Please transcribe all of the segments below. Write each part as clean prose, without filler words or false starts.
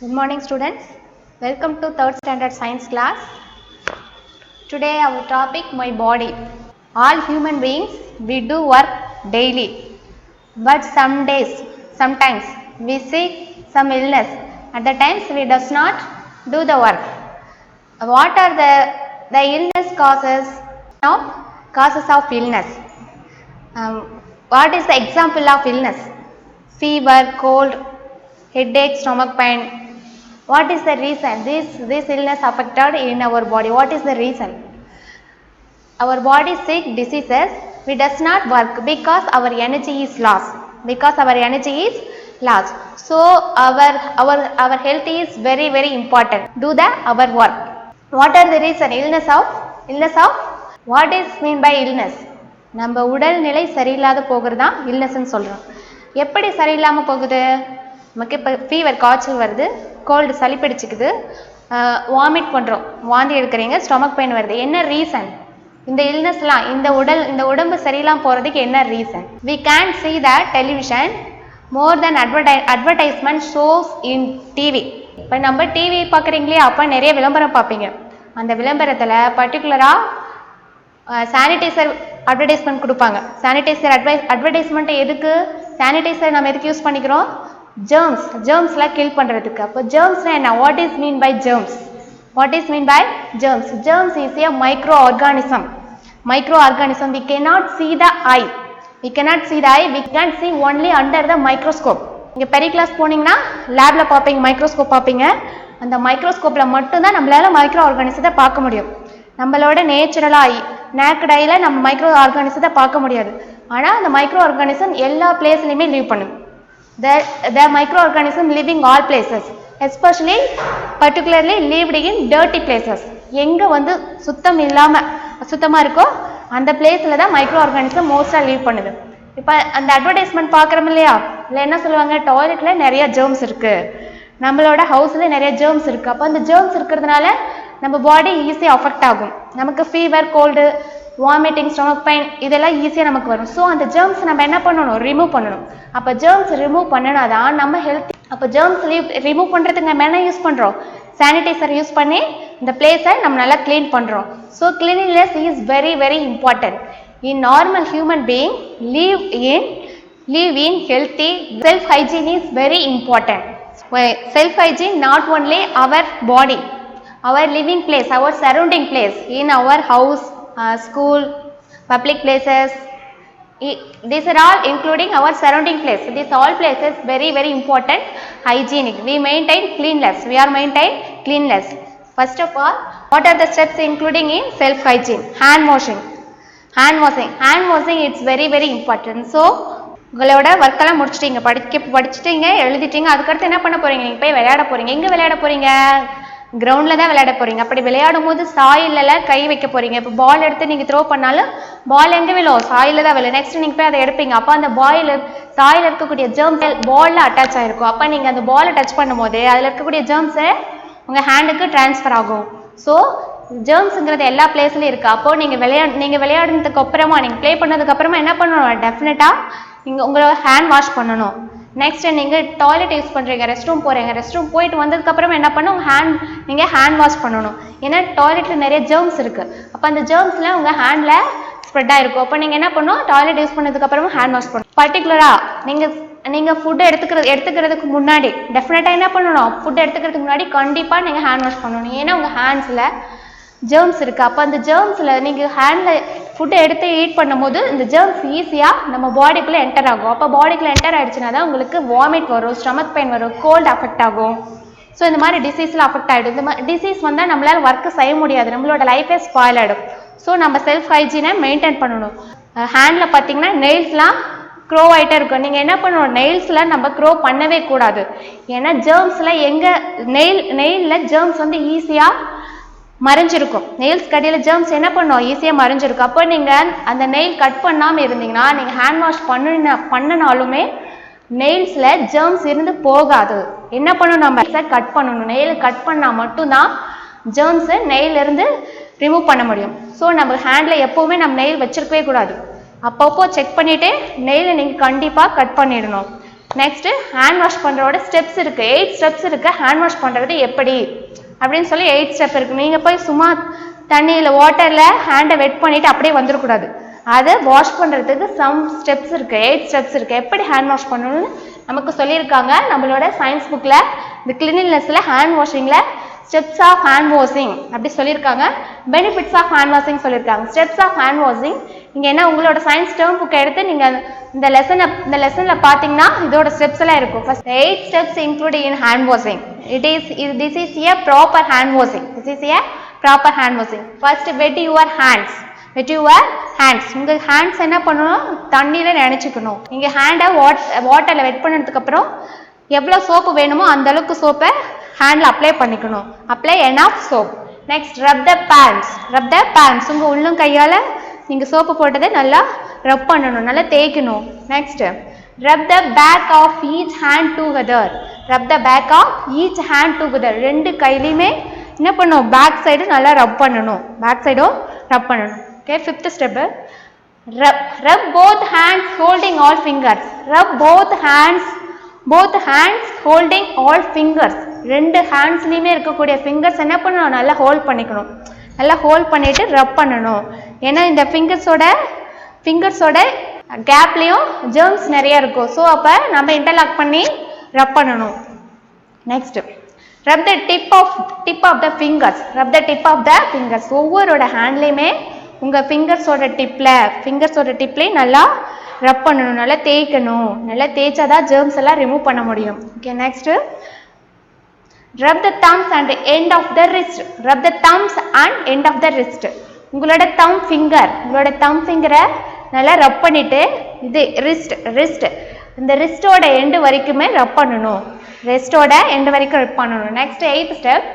Good morning students. Welcome to 3rd standard science class. Today our topic my body. All human beings we do work daily. But sometimes we seek some illness. At the times we does not do the work. What are the illness causes? Now causes of illness. What is the example of illness? Fever, cold, headache, stomach pain. What is the reason this illness affected in our body? What is the reason? Our body sick diseases, we does not work because our energy is lost. So our health is very important. Do our work. What are the reason? Illness of what is mean by illness? நம்ம உடல்நிலை சரியில்லாத போகிறது தான் இல்னஸ்ன்னு சொல்றோம். எப்படி சரியில்லாம போகுது? நமக்கு இப்போ ஃபீவர் காய்ச்சல் வருது, கோல்டு சளி பிடிச்சிக்குது, வாமிட் பண்ணுறோம், வாந்தி எடுக்கிறீங்க, ஸ்டொமக் பெயின் வருது. என்ன ரீசன்? இந்த இல்னஸ்லாம் இந்த உடம்பு சரியில்லாம போகிறதுக்கு என்ன reason? We can see the television more than advertisement shows in TV. இப்போ நம்ம டிவி பார்க்குறீங்களே, அப்போ நிறைய விளம்பரம் பார்ப்பீங்க. அந்த விளம்பரத்தில் பர்டிகுலராக சானிடைசர் அட்வர்டைஸ்மெண்ட் கொடுப்பாங்க. சானிடைசர் அட்வர்டைஸ்மெண்ட் எதுக்கு? சானிடைசர் நம்ம எதுக்கு யூஸ் பண்ணிக்கிறோம்? ஜெர்ம்ஸ்லாம் கில் பண்ணுறதுக்கு. அப்போ ஜெர்ம்ஸ்னா என்ன? What is mean by germs? Germs is a microorganism. We cannot see the eye. We can see only under the microscope. இங்கே பெரிய கிளாஸ் போனீங்கன்னா லேபில் பார்ப்பீங்க, மைக்ரோஸ்கோப் பார்ப்பீங்க. அந்த மைக்ரோஸ்கோப்பில் மட்டும்தான் நம்மளால மைக்ரோ ஆர்கானிசத்தை பார்க்க முடியும். நம்மளோட நேச்சுரலாக நேக்கட் ஐயில் நம்ம மைக்ரோ ஆர்கானிசத்தை பார்க்க முடியாது. ஆனால் அந்த மைக்ரோ ஆர்கானிசம் எல்லா பிளேஸ்லையுமே லீவ் பண்ணும். The microorganism living all places, especially particularly lived in dirty places. எங்கே வந்து சுத்தமாக இருக்கோ அந்த பிளேஸில் தான் மைக்ரோ ஆர்கானிசம் மோஸ்ட்டாக லீவ் பண்ணுது. இப்போ அந்த அட்வர்டைஸ்மெண்ட் பார்க்குறோம் இல்லையா, இல்லை என்ன சொல்லுவாங்க? டாய்லெட்டில் நிறைய ஜெர்ம்ஸ் இருக்குது, நம்மளோட ஹவுஸில் நிறைய ஜெர்ம்ஸ் இருக்குது. அப்போ அந்த ஜெர்ம்ஸ் இருக்கிறதுனால நம்ம பாடி ஈஸியாக அஃபெக்ட் ஆகும். நமக்கு fever, cold, vomiting, stomach pain இதெல்லாம் ஈஸியாக நமக்கு வரும். ஸோ அந்த ஜெர்ம்ஸ் நம்ம என்ன பண்ணணும்? ரிமூவ் பண்ணணும். அப்போ ஜெர்ம்ஸ் ரிமூவ் பண்ணினா தான் நம்ம ஹெல்த். அப்போ ஜெர்ம்ஸ் ரிமூவ் பண்ணுறதுக்கு நம்ம என்ன யூஸ் பண்ணுறோம்? சானிடைசர் யூஸ் பண்ணி இந்த பிளேஸை நம்ம நல்லா க்ளீன் பண்ணுறோம். So cleanliness is very important. In normal human being live in healthy. Self hygiene is very important. Self hygiene not only our body, our living place, our surrounding place, in our house, school, public places. These are all including our surrounding place. These all places very important, hygienic. We maintain cleanliness. First of all, what are the steps including in self hygiene? Hand washing, it's very important. So உங்களோட ஒர்க்கெல்லாம் முடிச்சிட்டீங்க, படிச்சுட்டீங்க, எழுதிட்டீங்க. அதுக்கடுத்து என்ன பண்ண போறீங்க? நீங்கள் போய் விளையாட போறீங்க. எங்கே விளையாட போறீங்க? கிரவுண்டில் தான் விளையாட போறீங்க. அப்படி விளையாடும் போது சாயிலில் கை வைக்க போறீங்க. இப்போ பால் எடுத்து நீங்கள் த்ரோ பண்ணாலும் பால் எங்கே விழும்? சாயிலில் தான் விழும். நெக்ஸ்ட் நீங்கள் போய் அதை எடுப்பீங்க. அப்போ அந்த சாயில் இருக்கக்கூடிய ஜெர்ம்ஸ் பாலில் அட்டாச் ஆகிருக்கும். அப்போ நீங்கள் அந்த பாலை டச் பண்ணும்போது அதில் இருக்கக்கூடிய ஜெர்ம்ஸை உங்கள் ஹேண்டுக்கு டிரான்ஸ்ஃபர் ஆகும். ஸோ ஜெர்ம்ஸுங்கிறது எல்லா பிளேஸ்லையும் இருக்குது. அப்போது நீங்கள் விளையாடுனதுக்கு அப்புறமா, நீங்கள் ப்ளே பண்ணதுக்கப்புறமா என்ன பண்ணணும்? டெஃபினட்டாக நீங்கள் உங்களோட ஹேண்ட் வாஷ் பண்ணணும். நெக்ஸ்ட் நீங்கள் டாய்லெட் யூஸ் பண்ணுறீங்க, ரெஸ்ட் ரூம் போகிறீங்க, ரெஸ்ட் ரூம் போயிட்டு வந்ததுக்கப்புறமா என்ன பண்ணணும்? நீங்கள் ஹேண்ட் வாஷ் பண்ணணும். ஏன்னா டாய்லெட்டில் நிறைய ஜெர்ம்ஸ் இருக்குது. அப்போ அந்த ஜெர்ம்ஸில் உங்கள் ஹேண்டில் ஸ்ப்ரெட் ஆகிருக்கும். அப்போ நீங்கள் என்ன பண்ணணும்? டாய்லெட் யூஸ் பண்ணதுக்கப்புறமா ஹேண்ட் வாஷ் பண்ணணும். பர்டிகுலராக நீங்கள் ஃபுட்டு எடுத்துக்கிறதுக்கு முன்னாடி டெஃபினட்டாக என்ன பண்ணணும்? ஃபுட்டு எடுத்துக்கிறதுக்கு முன்னாடி கண்டிப்பாக நீங்கள் ஹேண்ட் வாஷ் பண்ணணும். ஏன்னா உங்கள் ஹேண்ட்ஸில் ஜெர்ம்ஸ் இருக்குது. அப்போ அந்த ஜெர்ம்ஸில் நீங்கள் ஹேண்டில் ஃபுட்டை எடுத்து ஈட் பண்ணும்போது இந்த ஜெர்ம்ஸ் ஈஸியாக நம்ம பாடிக்குள்ளே என்டர் ஆகும். அப்போ பாடிக்குள்ளே என்டர் ஆகிடுச்சுன்னா தான் உங்களுக்கு வாமிட் வரும், ஸ்டொமக் பெயின் வரும், கோல்டு அஃபெக்ட் ஆகும். ஸோ இந்த மாதிரி டிசீஸில் அஃபெக்ட் ஆகிடும். இந்த மாதிரி டிசீஸ் வந்தால் நம்மளால் ஒர்க்கு செய்ய முடியாது, நம்மளோட லைஃபே ஸ்பாயில் ஆகிடும். ஸோ நம்ம செல்ஃப் ஹைஜீனை மெயின்டைன் பண்ணணும். ஹேண்டில் பார்த்தீங்கன்னா நெயில்ஸ்லாம் க்ரோ ஆகிட்டே இருக்கும். நீங்கள் என்ன பண்ணணும்? நெயில்ஸில் நம்ம க்ரோ பண்ணவே கூடாது. ஏன்னா ஜெர்ம்ஸில் நெயிலில் ஜெர்ம்ஸ் வந்து ஈஸியாக மறைஞ்சிருக்கும். நெயில்ஸ் கடியில் ஜெர்ம்ஸ் என்ன பண்ணும்? ஈஸியாக மறைஞ்சிருக்கும். அப்போ நீங்கள் அந்த நெயில் கட் பண்ணாமல் இருந்தீங்கன்னா, நீங்கள் ஹேண்ட் வாஷ் பண்ணினாலுமே நெயில்ஸில் ஜெர்ம்ஸ் இருந்து போகாது. என்ன பண்ணணும்? நம்ம கட் பண்ணணும். நெயில் கட் பண்ணால் மட்டும்தான் ஜெர்ம்ஸை நெயிலிருந்து ரிமூவ் பண்ண முடியும். ஸோ நம்ம ஹேண்டில் எப்போவுமே நம்ம நெயில் வச்சிருக்கவே கூடாது. அப்பப்போ செக் பண்ணிவிட்டு நெயிலை நீங்கள் கண்டிப்பாக கட் பண்ணிடணும். நெக்ஸ்ட் ஹேண்ட் வாஷ் பண்றதோட ஸ்டெப்ஸ் இருக்கு, 8 ஸ்டெப்ஸ் இருக்கு. ஹேண்ட் வாஷ் பண்றது எப்படி அப்படின்னு சொல்லி 8 ஸ்டெப் இருக்கு. நீங்க போய் சும்மா தண்ணியில வாட்டர்ல ஹேண்டை வெட் பண்ணிட்டு அப்படியே வந்துடக்கூடாது. அதை வாஷ் பண்றதுக்கு சம் ஸ்டெப்ஸ் இருக்கு, 8 ஸ்டெப்ஸ் இருக்கு. எப்படி ஹேண்ட் வாஷ் பண்ணணும்னு நமக்கு சொல்லியிருக்காங்க நம்மளோட சயின்ஸ் புக்ல. இந்த கிளீனினஸ்ல ஹேண்ட் வாஷிங்ல ஸ்டெப்ஸ் ஆஃப் ஹேண்ட் வாஷிங் அப்படி சொல்லியிருக்காங்க. பெனிஃபிட்ஸ் ஆஃப் ஹேண்ட் வாஷிங் சொல்லியிருக்காங்க. ஸ்டெப்ஸ் ஆஃப் ஹேண்ட் வாஷிங் இங்க என்ன உங்களோட சயின்ஸ் டேர்ம் புக் எடுத்து நீங்க இந்த லெசன்ல பாத்தீங்கன்னா இதோட ஸ்டெப்ஸ் எல்லாம் இருக்கும். First 8 steps included in hand washing. This is a proper hand washing. This is a proper hand washing. First wet your hands. Wet your hands. உங்க ஹேண்ட்ஸ் என்ன பண்ணணும், தண்ணியில நினைச்சுக்கணும். நீங்க ஹேண்டை வாட்டர்ல வெட் பண்ணதுக்கு அப்புறம் எவ்வளவு சோப்பு வேணுமோ அந்த அளவுக்கு சோப்பை ஹேண்ட்ல அப்ளை பண்ணிக்கணும். Apply enough soap. Next rub the palms. Rub the palms. உங்க உள்ளம் கையால நீங்க சோப்பு போட்டதை நல்லா ரப் பண்ணணும், நல்லா தேய்க்கணும். Next rub the back of each hand together. Rub the back of each hand together. ரெண்டு கையிலையுமே என்ன பண்ணணும், பேக் சைடு நல்லா ரப் பண்ணணும், பேக் சைடும் ரப் பண்ணணும். Okay, 5th step rub both hands holding all fingers. Rub both hands holding all fingers. ரெண்டு ஹேண்ட்ஸ்லயுமே இருக்கக்கூடிய fingers என்ன பண்ணணும், நல்லா ஹோல்ட் பண்ணிக்கணும். நல்லா ஹோல்ட் பண்ணிட்டு ரப் பண்ணணும். ஏன்னா இந்த ஃபிங்கர்ஸோட கேப்லயும் ஜெர்ம்ஸ் நிறைய இருக்கும். ஸோ அப்ப நம்ம இன்டர்லாக் பண்ணி ரப் பண்ணணும். Next rub the tip of the fingers. Rub the tip of the fingers. ஒவ்வொருட ஹேண்ட்லயுமே உங்க ஃபிங்கர்ஸோட டிப்லயும் நல்லா ரப் பண்ணணும், நல்லா தேய்க்கணும். நல்லா தேய்ச்சாதான் ஜெர்ம்ஸ் எல்லாம் ரிமூவ் பண்ண முடியும். Okay, next rub the thumbs and end of the wrist. Rub the thumbs and end of the wrist. உங்களோட தம் ஃபிங்கரை நல்லா ரப் பண்ணிட்டு இது ரிஸ்ட் இந்த ரிஸ்டோட எண்டு வரைக்குமே ரப் பண்ணணும். ரிஸ்டோட எண்டு வரைக்கும் ரப் பண்ணணும். Next 8th step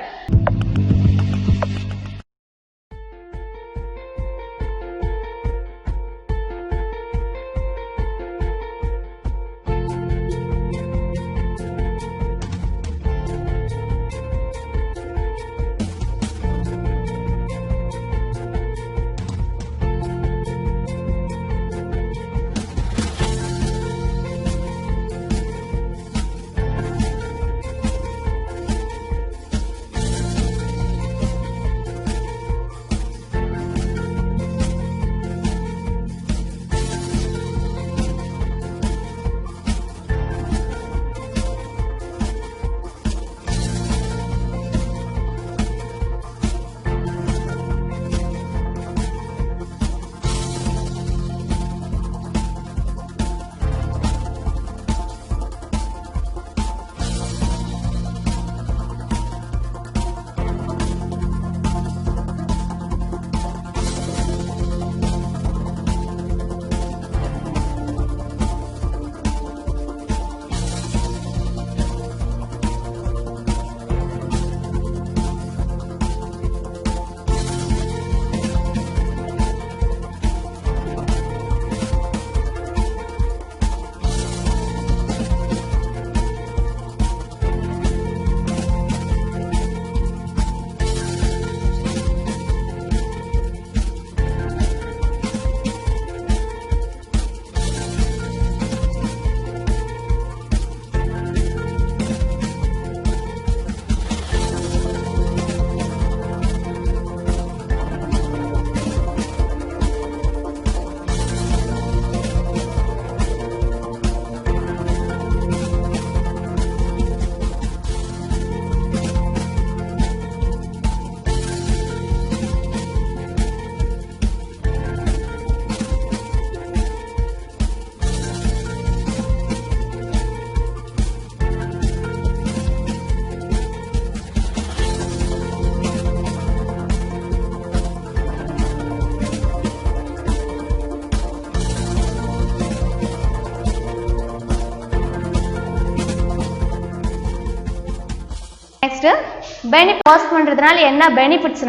next wash பண்றதுனால என்ன பெனிஃபிட்ஸ்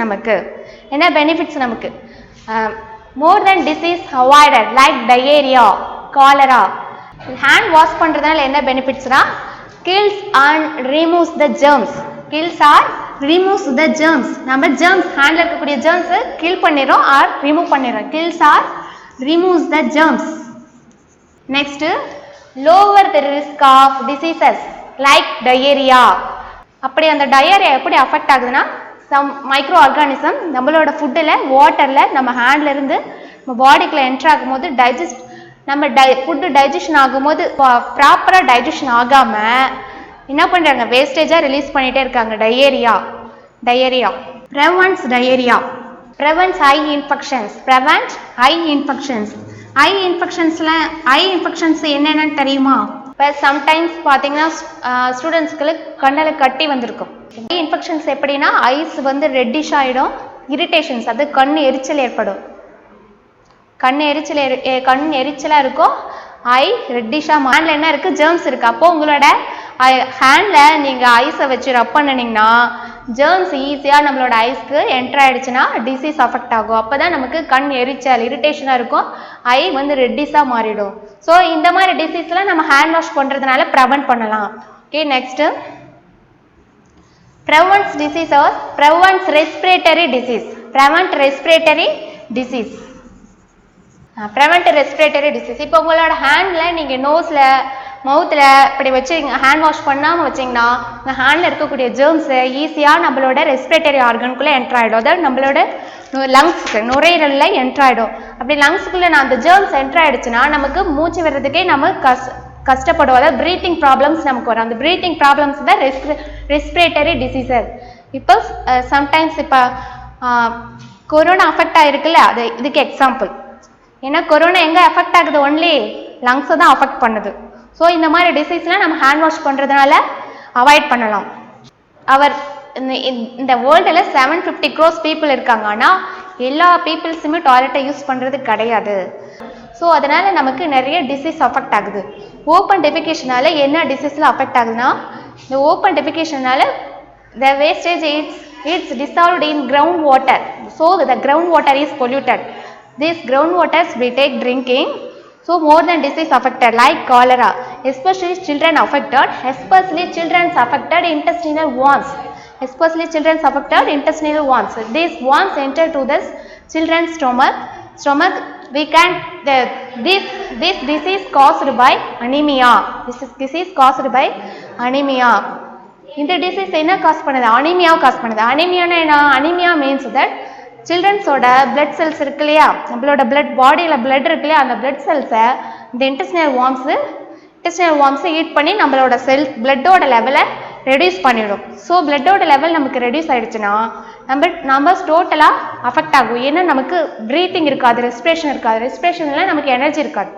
நமக்கு more then disease avoided like diarrhoea, cholera. Hand wash பண்றதுனால என்ன பெனிஃபிட்ஸ்னா kills and removes the germs. kills or removes the germs. நம்ம germs ஹேண்ட்ல இருக்கக்கூடிய germs kill பண்ணிரோம் or remove பண்ணிரோம். kills or removes the germs. next lower the risk of diseases like diarrhea. அப்படி அந்த diarrhoea எப்படி affect ஆகுதுன்னா some micro organism நம்மளோட ஃபுட்டில் வாட்டரில் நம்ம ஹேண்ட்ல இருந்து நம்ம பாடிக்குள்ள என்ட்ரு ஆகும்போது நம்ம ஃபுட்டு டைஜஷன் ஆகும்போது ப்ராப்பராக டைஜஷன் ஆகாமல் என்ன பண்ணுறாங்க, வேஸ்டேஜாக ரிலீஸ் பண்ணிகிட்டே இருக்காங்க. டயரியா ப்ரெவென்ட்ஸ் டயரியா, ப்ரெவென்ட்ஸ் ஹை இன்ஃபெக்ஷன்ஸ், ஐ இன்ஃபெக்ஷன்ஸ் என்னென்னு தெரியுமா? இப்போ சம்டைம்ஸ் பார்த்தீங்கன்னா ஸ்டூடெண்ட்ஸ்க்கு கண்ணில் கட்டி வந்திருக்கும். ஐ இன்ஃபெக்ஷன்ஸ் எப்படின்னா ஐஸ் வந்து ரெட்டிஷ் ஆகிடும், இரிட்டேஷன்ஸ் அது கண் எரிச்சல் ஏற்படும். கண் எரிச்சலாக இருக்கும், ஐ ரெட்டிஷாக. ஹேண்டில் என்ன இருக்குது, ஜெர்ம்ஸ் இருக்குது. அப்போது உங்களோட ஹேண்டில் நீங்கள் ஐஸை வச்சு ரப் பண்ணினீங்கன்னா ஜெர்ம்ஸ் ஈஸியாக நம்மளோட ஐஸ்க்கு என்டர் ஆகிடுச்சுன்னா டிசீஸ் அஃபெக்ட் ஆகும். அப்போ தான் நமக்கு கண் எரிச்சல் இரிட்டேஷனாக இருக்கும், ஐ வந்து ரெட்டிஸாக மாறிடும். ஸோ இந்த மாதிரி டிசீஸ்லாம் நம்ம ஹேண்ட் வாஷ் பண்ணுறதுனால ப்ரிவென்ட் பண்ணலாம். Okay, next prevents diseases, prevents respiratory disease. இப்போ உங்களோட ஹேண்டில் நீங்கள் நோஸில் மவுத்தில் இப்படி வச்சு ஹேண்ட் வாஷ் பண்ணாமல் வச்சிங்கன்னா உங்கள் ஹேண்டில் இருக்கக்கூடிய ஜெர்ம்ஸை ஈஸியாக நம்மளோட ரெஸ்பிரேட்டரி ஆர்கனுக்குள்ளே என்ட்ரு ஆகிடும். அதாவது நம்மளோட லங்ஸுக்கு நுரையீரலில் என்ட்ரு ஆகிடும். அப்படி லங்ஸுக்குள்ளே அந்த ஜெர்ம்ஸ் என்ட்ரு ஆகிடுச்சுன்னா நமக்கு மூச்சு வர்றதுக்கே நம்ம கஷ்டப்படுவோம். அதாவது ப்ரீத்திங் ப்ராப்ளம்ஸ் நமக்கு வரும். அந்த ப்ரீத்திங் ப்ராப்ளம்ஸ் தான் ரெஸ்பிரேட்டரி டிசீசஸ். இப்போ சம்டைம்ஸ் இப்போ கொரோனா அஃபெக்ட் ஆகிருக்குல்ல, அது இதுக்கு எக்ஸாம்பிள். ஏன்னா கொரோனா எங்கே அஃபெக்ட் ஆகுது, ஒன்லி லங்ஸை தான் அஃபெக்ட் பண்ணுது. ஸோ இந்த மாதிரி டிசீஸ்லாம் நம்ம ஹேண்ட் வாஷ் பண்ணுறதுனால அவாய்ட் பண்ணலாம். இந்த வேர்ல்டில் 750 crores பீப்புள் இருக்காங்க, ஆனால் எல்லா பீப்புள்ஸுமே டாய்லெட்டை யூஸ் பண்ணுறது கிடையாது. ஸோ அதனால் நமக்கு நிறைய டிசீஸ் அஃபெக்ட் ஆகுது. ஓப்பன் டெஃபிகேஷனால் என்ன டிசீஸ்லாம் அஃபெக்ட் ஆகுதுன்னா, இந்த open டெஃபிகேஷனால் the wastage it's dissolved in groundwater. So the groundwater is polluted. These groundwaters we take drinking. So more than disease affected like cholera, especially children affected intestinal worms. These worms enter to the children's stomach. We can this disease caused by anemia. இந்த disease என்ன cause பண்ணுது, அனீமியாவை cause பண்ணுது. அனீமியானா என்ன, anaemia means that சில்ட்ரன்ஸோட blood cells இருக்கு இல்லையா, நம்மளோட பாடியில் பிளட் இருக்கு இல்லையா, அந்த பிளட் செல்ஸை இந்த இன்டெஸ்டினல் வார்ம்ஸ் ஹீட் பண்ணி நம்மளோட பிளட்டோட லெவலை ரெடியூஸ் பண்ணிவிடும். ஸோ பிளட்டோட லெவல் நமக்கு ரெடியூஸ் ஆகிடுச்சுன்னா நம்ம டோட்டலாக அஃபெக்ட் ஆகும். ஏன்னா நமக்கு ப்ரீத்திங் இருக்காது, ரெஸ்பிரேஷனில் நமக்கு எனர்ஜி இருக்காது.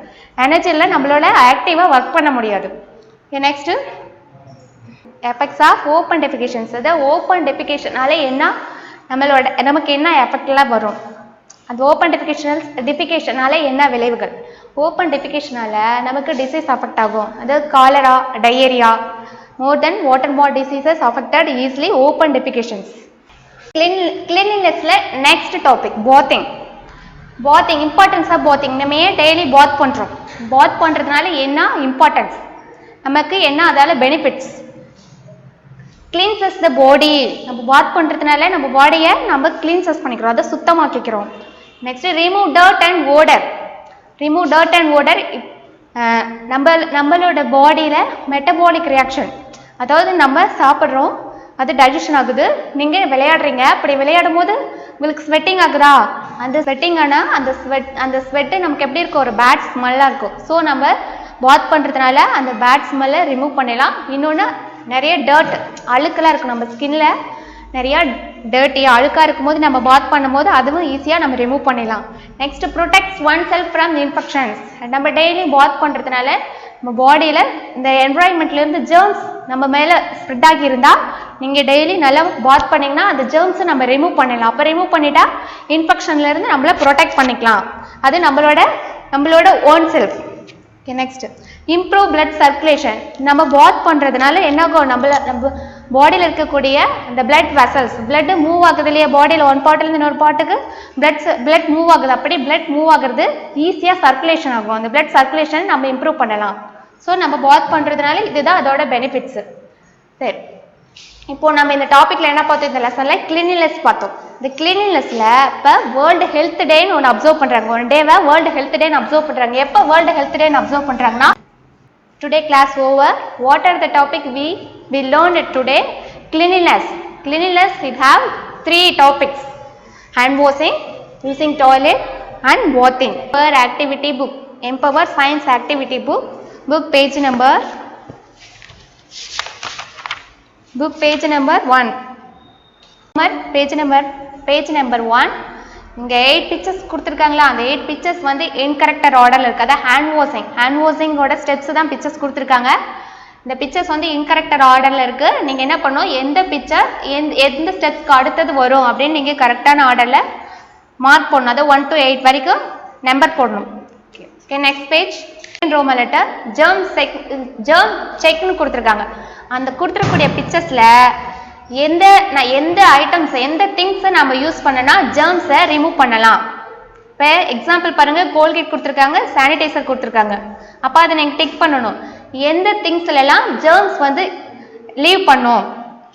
எனர்ஜியில் நம்மளோட ஆக்டிவாக ஒர்க் பண்ண முடியாது. Next effects of open defecations. அதாவது ஓப்பன் டெஃபிகேஷனால நமக்கு என்ன எஃபெக்ட்லாம் வரும், அந்த ஓப்பன் டெஃபிகேஷனால என்ன விளைவுகள். ஓப்பன் டெஃபிகேஷனால நமக்கு டிசீஸ் அஃபெக்ட் ஆகும். அதாவது cholera, diarrhoea, more than water borne diseases affected easily open defecations. கிளீன்லினஸ்ல next topic bathing. Importance of bathing. நம்ம ஏன் டெய்லி பாத் பண்ணுறோம், பாத் பண்ணுறதுனால என்ன இம்பார்ட்டன்ஸ், நமக்கு என்ன அதால பெனிஃபிட்ஸ். கிளீன்சஸ் த பாடி. நம்ம பாத் பண்ணுறதுனால நம்ம பாடியை நம்ம கிளீன்சஸ் பண்ணிக்கிறோம், அதை சுத்தமாக்கிக்கிறோம். Next remove dirt and odour. நம்மளோட பாடியில் மெட்டபாலிக் ரியாக்ஷன், அதாவது நம்ம சாப்பிட்றோம், அது டைஜஷன் ஆகுது. நீங்கள் விளையாடுறீங்க, அப்படி விளையாடும் போது உங்களுக்கு ஸ்வெட்டிங் ஆகுதா, அந்த ஸ்வெட்டிங் ஆனால் அந்த ஸ்வெட்டு நமக்கு எப்படி இருக்கும், ஒரு பேட் ஸ்மெல்லாக இருக்கும். ஸோ நம்ம பாத் பண்ணுறதுனால அந்த பேட் ஸ்மெல்லை ரிமூவ் பண்ணிடலாம். இன்னொன்று நிறைய டர்ட், அழுக்கெல்லாம் இருக்கும் நம்ம ஸ்கின்ல, நிறையா டர்ட்டியாக அழுக்காக இருக்கும்போது நம்ம பாத் பண்ணும்போது அதுவும் ஈஸியாக நம்ம ரிமூவ் பண்ணிடலாம். Next protects one self from infections. நம்ம டெய்லி பாத் பண்ணுறதுனால நம்ம பாடியில் இந்த என்வரான்மெண்ட்லேருந்து ஜெர்ம்ஸ் நம்ம மேலே ஸ்ப்ரெட் ஆகியிருந்தால் நீங்கள் டெய்லி நல்லா பாத் பண்ணிங்கன்னா அந்த ஜெர்ம்ஸை நம்ம ரிமூவ் பண்ணிடலாம். அப்போ ரிமூவ் பண்ணிட்டா இன்ஃபெக்ஷன்லேருந்து நம்மளை ப்ரொடெக்ட் பண்ணிக்கலாம். அது நம்மளோட own self. Next improve blood circulation. நம்ம பாத் பண்ணுறதுனால என்னாகும், நம்ம பாடியில் இருக்கக்கூடிய அந்த பிளட் வெசல்ஸ், பிளட் மூவ் ஆகுது இல்லையா, பாடியில் ஒன் பார்ட்லேருந்து இன்னொரு பார்ட்டுக்கு பிளட் மூவ் ஆகுது. அப்படி பிளட் மூவ் ஆகுறது ஈஸியாக சர்க்குலேஷன் ஆகும். அந்த பிளட் சர்க்குலேஷன் நம்ம இம்ப்ரூவ் பண்ணலாம். ஸோ நம்ம பாத் பண்ணுறதுனால இதுதான் அதோட பெனிஃபிட்ஸு. சரி, இப்போ நம்ம இந்த டாப்பிக்கில் என்ன பார்த்தோம், இந்த லெசனில் கிளீனினஸ் பார்த்தோம். இந்த கிளீனினஸில் இப்போ வேர்ல்டு ஹெல்த் டேன்னு ஒன்று அப்சர்வ் பண்ணுறாங்க. ஒன் டேவை வேர்ல்டு ஹெல்த் டேன்னு அப்சர்வ் பண்ணுறாங்க. எப்போ வேர்ல்டு ஹெல்த் டேன்னு அப்சர்வ் பண்ணுறாங்கன்னா Today class over. What are the topic we learned today? Cleanliness. Cleanliness we have 3 topics. Hand washing, using toilet and bathing. Per activity book. Empower Science activity book. Book page number 1. Page number 1. இங்க 8 pictures கொடுத்திருக்காங்களா அந்த 8 pictures வந்து incorrect orderல இருக்கு அத hand washing ஓட steps தான் pictures கொடுத்திருக்காங்க இந்த pictures வந்து incorrect orderல இருக்கு நீங்க என்ன பண்ணனும் எந்த picture எந்த steps அடுத்து வரும் அப்படி நீங்க கரெக்ட்டான ஆர்டர்ல மார்க் பண்ணனும் அது 1 to 8 வரைக்கும் நம்பர் போடணும் okay next page Roman letter germ check னு கொடுத்திருக்காங்க அந்த கொடுத்திருக்கக்கூடிய picturesல எந்த ஐட்டம்ஸ் எந்த திங்ஸ் நாம யூஸ் பண்ணனா germs ரிமூவ் பண்ணலாம் இப்ப எக்ஸாம்பிள் பாருங்க கோல்கேட் கொடுத்திருக்காங்க சானிடைசர் கொடுத்திருக்காங்க அப்ப அத நீங்க டிக் பண்ணனும் எந்த திங்ஸ்ல எல்லாம் germs வந்து லீவ் பண்ணும்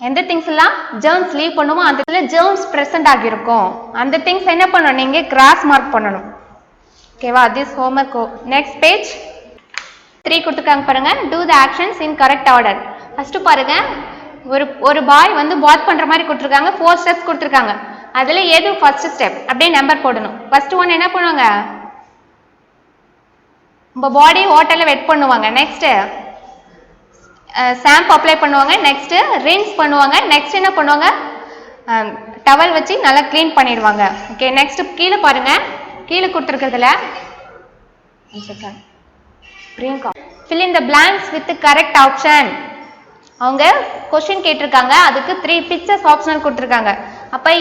எந்த திங்ஸ் எல்லாம் germs லீவ் பண்ணுமோ அந்த இடத்துல germs present ஆகி இருக்கும் அந்த திங்ஸ் என்ன பண்ணனும் நீங்க கிராஸ் மார்க் பண்ணனும் ஓகேவா this homework next page 3 கொடுத்திருக்காங்க பாருங்க do the actions in correct order first பாருங்க ஒரு பாய் வந்து பாத் பண்ற மாதிரி கொடுத்திருக்காங்க 4 ஸ்டெப்ஸ் கொடுத்திருக்காங்க அதுல எது ஃபர்ஸ்ட் ஸ்டெப் அப்படியே நம்பர் போடணும் ஃபர்ஸ்ட் ஒன் என்ன பண்ணுவாங்க நம்ம பாடி வாட்டர்ல வெட் பண்ணுவாங்க நெக்ஸ்ட் ஷாம்பு அப்ளை பண்ணுவாங்க நெக்ஸ்ட் ரின்ஸ் பண்ணுவாங்க நெக்ஸ்ட் என்ன பண்ணுவாங்க டவல் வச்சு நல்லா க்ளீன் பண்ணிடுவாங்க ஓகே நெக்ஸ்ட் கீழ பாருங்க கீழ கொடுத்திருக்கிறதுல fill in the blanks with the correct option அவங்க क्वेश्चन கேட்டிருக்காங்க அதுக்கு 3 pictures ஆப்ஷனல் கொடுத்திருக்காங்க அப்ப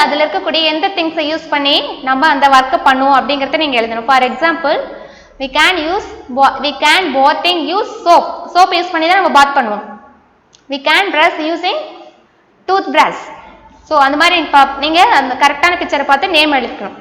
அதுல இருக்கக்கூடிய எந்த things யூஸ் பண்ணி நம்ம அந்த வர்க்க பண்ணுவோம் அப்படிங்கறத நீங்க எழுதணும் for example we can bathing use soap use பண்ணி தான் நம்ம பாத் பண்ணுவோம் we can brush using toothbrush so அந்த மாதிரி நீங்க அந்த கரெக்ட்டான பிக்சரை பார்த்து நேம் எழுதிக்கணும்